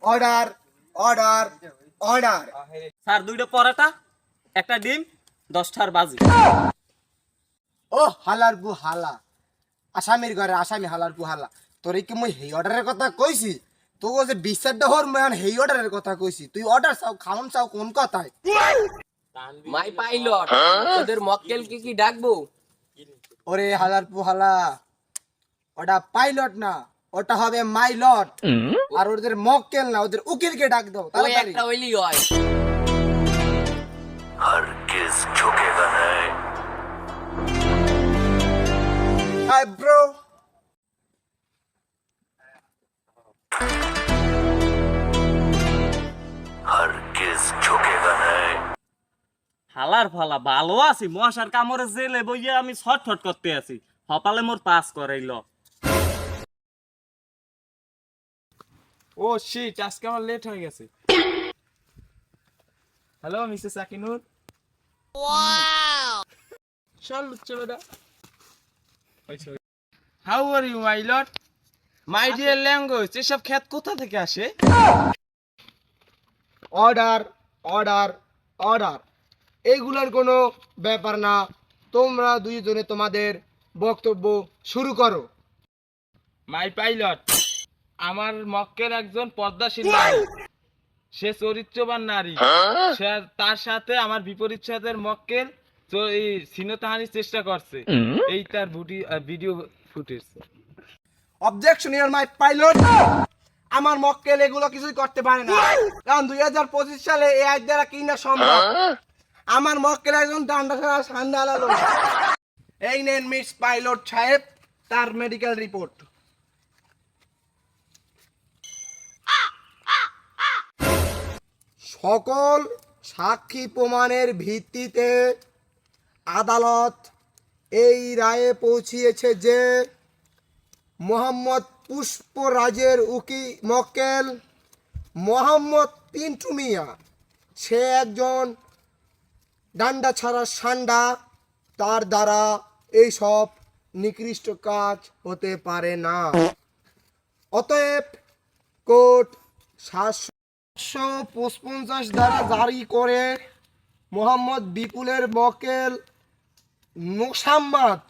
Order order order. Sir 2টা পরোটা, একটা ডিম, 10টার বাজি। ও হালার বু হালা, আসামির ঘরে আসামি হালার বু হালা, তোরে কি মই হেই অর্ডারের কথা কইছি? তোকে যে বিচারটা হর মান হেই অর্ডারের কথা কইছি, তুই অর্ডার চাও খাওন চাও কোন কথায়? মাই পাইলট, ওদের মক্কেলকে কি ডাকবো? ওরে হালার বু হালা, ওটা পাইলট না, ওটা হবে মাইলট। আর ওদের মক্কেল না, ওদের উকিলকে ডাক দাও ওই তাড়াতাড়ি। একটা ওইলি হয়। हरगिज झुकेगा नहीं। হাই ব্রো, हरगिज झुकेगा नहीं। হালার ফালা ভালো আছি, মশার কামড়ে জেলে বইয়া আমি ছটফট করতে আছি। সকালে মোর পাস করাইল। ও শিট, আজকে আমার লেট হয়ে গেছে। Hello Mrs Akinur. চল বেটা। How are you my lord? My dear language, এসব খ্যাত কোথা থেকে আসে? Order order order. এইগুলোর কোনো ব্যাপার না, তোমরা দুইজনে তোমাদের বক্তব্য শুরু করো। মাই পাইলট, আমার মক্কেল একজন পদ্মাশীল নারী, সে চরিত্রবান নারী। তার সাথে আমার বিপরীত সাথে মক্কেল ছিনতাহানির চেষ্টা করছে। এই তার video footage. Objection your my pilot. আমার মক্কেল এগুলো কিছুই করতে পারে না, কারণ 2025 সালে এই আইন দ্বারা কি না সম্ভব। আমার মক্কেল একজন ডান্ডা ছাড়া সান্ডা আলালো। এই নেন মিস পাইলট সাহেব তার মেডিকেল রিপোর্ট। সকল সাক্ষী প্রমাণের ভিত্তিতে আদালত এই রায়ে পৌঁছিয়েছে যে মোহাম্মদ পুষ্পরাজের মক্কেল মোহাম্মদ পিন্টু মিয়া সে একজন ডান্ডা ছাড়া সান্ডা, তার দ্বারা এইসব নিকৃষ্ট কাজ হতে পারে না। অতএব কোর্ট 755 ধারা জারি করে মোহাম্মদ বিপুলের মক্কেল মোসাম্মদ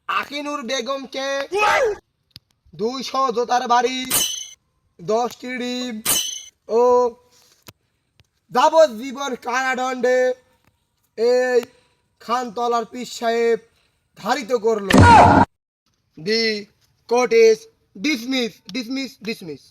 আকিনুর বেগমকে 200 জোতার বাড়ি, 10টি ডিম ও যাবজ্জীবন কারাদণ্ডে এই খানতলার পীর সাহেব ধারিত করল। The court is dismiss dismiss dismiss.